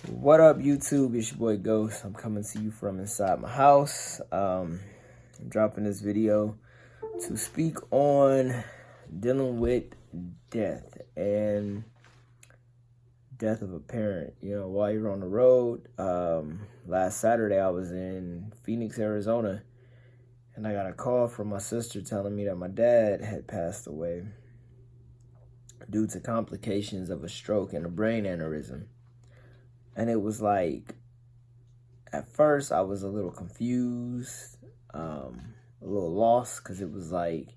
What up, YouTube? It's your boy Ghost. I'm coming to you from inside my house. I'm dropping this video to speak on dealing with death and death of a parent. You know, while you're on the road, last Saturday I was in Phoenix, Arizona, and I got a call from my sister telling me that my dad had passed away due to complications of a stroke and a brain aneurysm. And it was like, at first I was a little confused, a little lost, because it was like,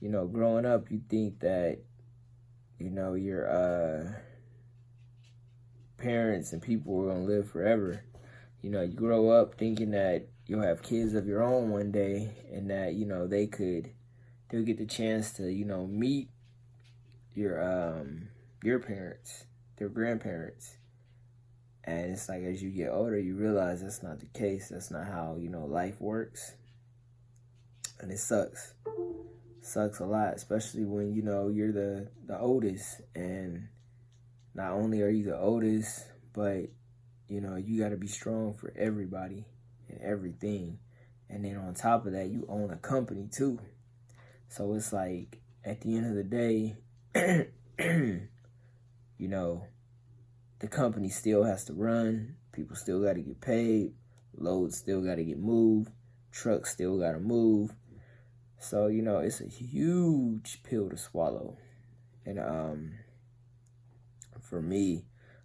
you know, growing up, you think that, you know, your parents and people were going to live forever. You know, you grow up thinking that you'll have kids of your own one day and that, you know, they'll get the chance to, you know, meet your parents, their grandparents. And it's like, as you get older, you realize that's not the case. That's not how, you know, life works. And it sucks. Sucks a lot, especially when, you know, you're the oldest. And not only are you the oldest, but, you know, you got to be strong for everybody and everything. And then on top of that, you own a company too. So it's like, at the end of the day, you know, the company still has to run. People still got to get paid. Loads still got to get moved. Trucks still got to move. So, you know, it's a huge pill to swallow. And for me,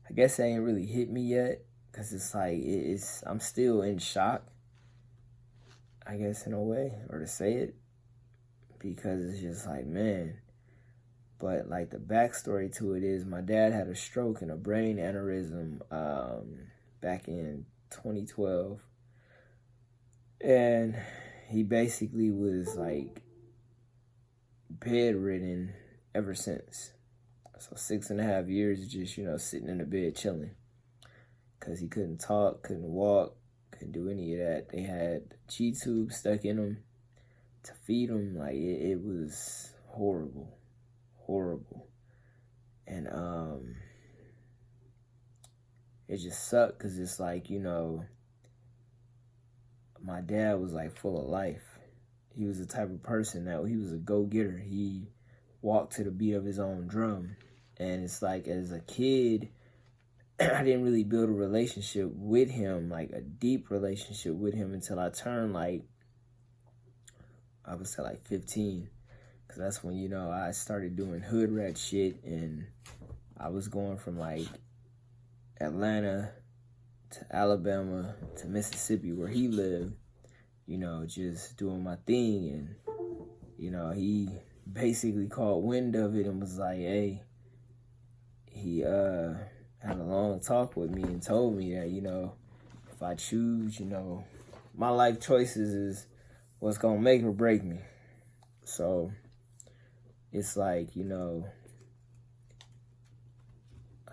I guess it ain't really hit me yet, because it's like, I'm still in shock, I guess, in a way, or to say it, because it's just like, man. But, like, the backstory to it is my dad had a stroke and a brain aneurysm back in 2012. And he basically was, like, bedridden ever since. So 6.5 years just, you know, sitting in the bed chilling. Because he couldn't talk, couldn't walk, couldn't do any of that. They had G-tube stuck in him to feed him. Like, it was horrible. And it just sucked, because it's like, you know, my dad was like full of life. He was the type of person that he was a go-getter. He walked to the beat of his own drum. And it's like, as a kid, I didn't really build a relationship with him, like a deep relationship with him, until I turned, like, I would say like 15. Because that's when, you know, I started doing hood rat shit, and I was going from, like, Atlanta to Alabama to Mississippi, where he lived, you know, just doing my thing. And, you know, he basically caught wind of it and was like, hey, he had a long talk with me and told me that, you know, if I choose, you know, my life choices is what's going to make or break me. So it's like, you know,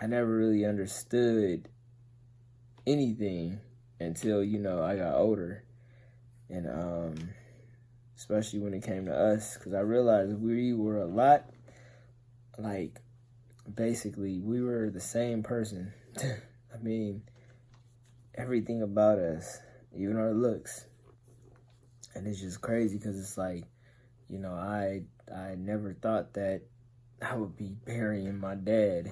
I never really understood anything until, you know, I got older. And especially when it came to us, because I realized we were a lot, like, basically, we were the same person. I mean, everything about us, even our looks. And it's just crazy, because it's like, you know, I never thought that I would be burying my dad,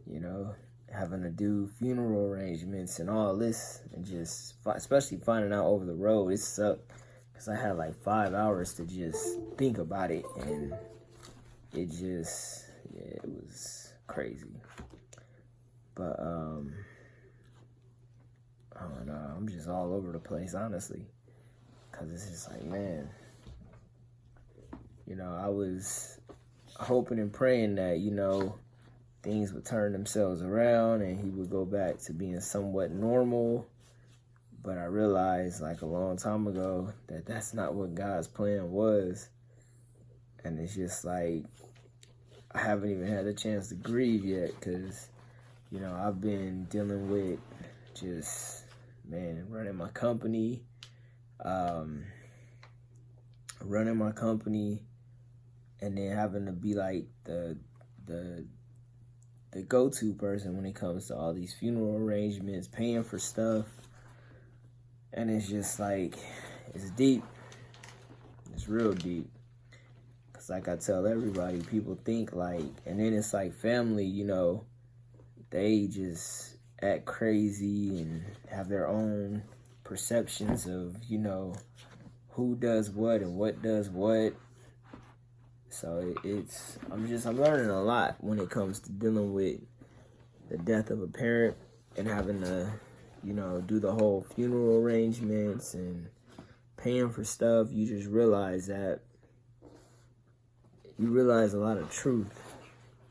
you know, having to do funeral arrangements and all this, and just, especially finding out over the road, it sucked, because I had like 5 hours to just think about it, and it just, yeah, it was crazy. But, I don't know, I'm just all over the place, honestly, because it's just like, man, you know, I was hoping and praying that, you know, things would turn themselves around and he would go back to being somewhat normal. But I realized, like, a long time ago, that that's not what God's plan was. And it's just like, I haven't even had a chance to grieve yet, because, you know, I've been dealing with just, man, running my company, and then having to be like the the go-to person when it comes to all these funeral arrangements, paying for stuff. And it's just like, it's deep. It's real deep. Because like I tell everybody, people think like, and then it's like family, you know, they just act crazy and have their own perceptions of, you know, who does what and what does what. So I'm learning a lot when it comes to dealing with the death of a parent and having to, you know, do the whole funeral arrangements and paying for stuff. You just realize a lot of truth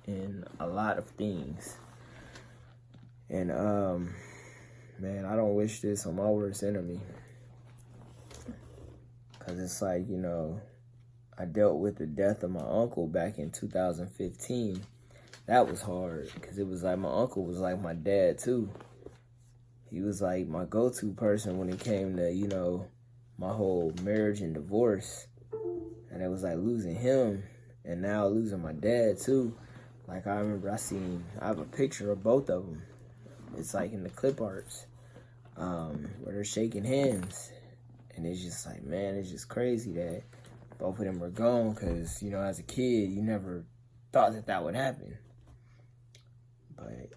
in a lot of things. And, man, I don't wish this on my worst enemy. Because it's like, you know, I dealt with the death of my uncle back in 2015. That was hard because it was like my uncle was like my dad too. He was like my go-to person when it came to, you know, my whole marriage and divorce. And it was like losing him and now losing my dad too. Like I remember I have a picture of both of them. It's like in the clip arts where they're shaking hands. And it's just like, man, it's just crazy that both of them were gone because, you know, as a kid, you never thought that would happen. But I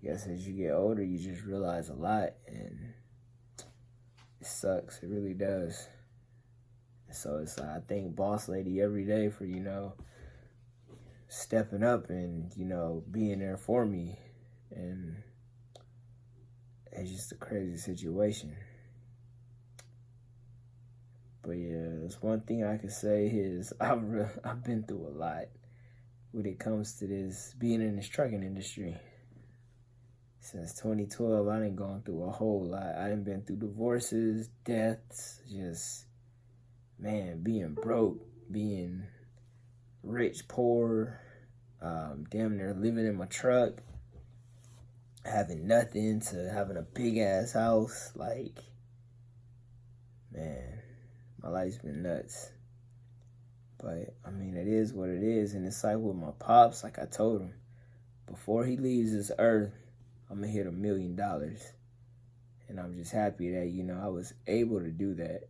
guess as you get older, you just realize a lot, and it sucks. It really does. So it's like, I thank Boss Lady every day for, you know, stepping up and, you know, being there for me. And it's just a crazy situation. But yeah, there's one thing I can say is I've been through a lot when it comes to this, being in this trucking industry. Since 2012, I done gone through a whole lot. I done been through divorces, deaths, just, man, being broke, being rich, poor, damn near living in my truck, having nothing to having a big-ass house. Like, man, my life's been nuts. But, I mean, it is what it is. And it's like with my pops, like I told him, before he leaves this earth, I'm going to hit $1 million. And I'm just happy that, you know, I was able to do that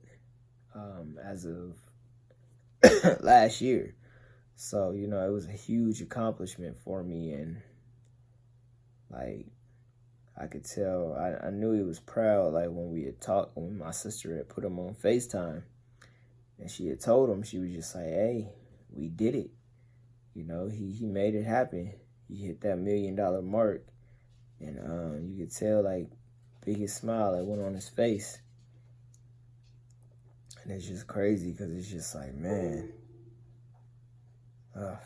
as of last year. So, you know, it was a huge accomplishment for me. And, like, I could tell, I knew he was proud, like, when we had talked, when my sister had put him on FaceTime. And she had told him, she was just like, hey, we did it. You know, he made it happen. He hit that $1 million mark. And you could tell, like, biggest smile that went on his face. And it's just crazy because it's just like, man, I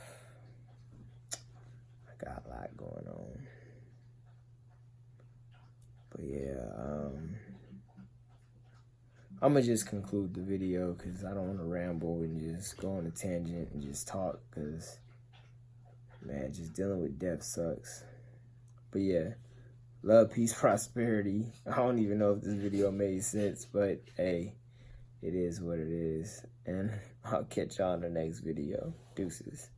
got a lot going on. But yeah, I'm going to just conclude the video because I don't want to ramble and just go on a tangent and just talk because, man, just dealing with death sucks. But yeah, love, peace, prosperity. I don't even know if this video made sense, but hey, it is what it is. And I'll catch y'all in the next video. Deuces.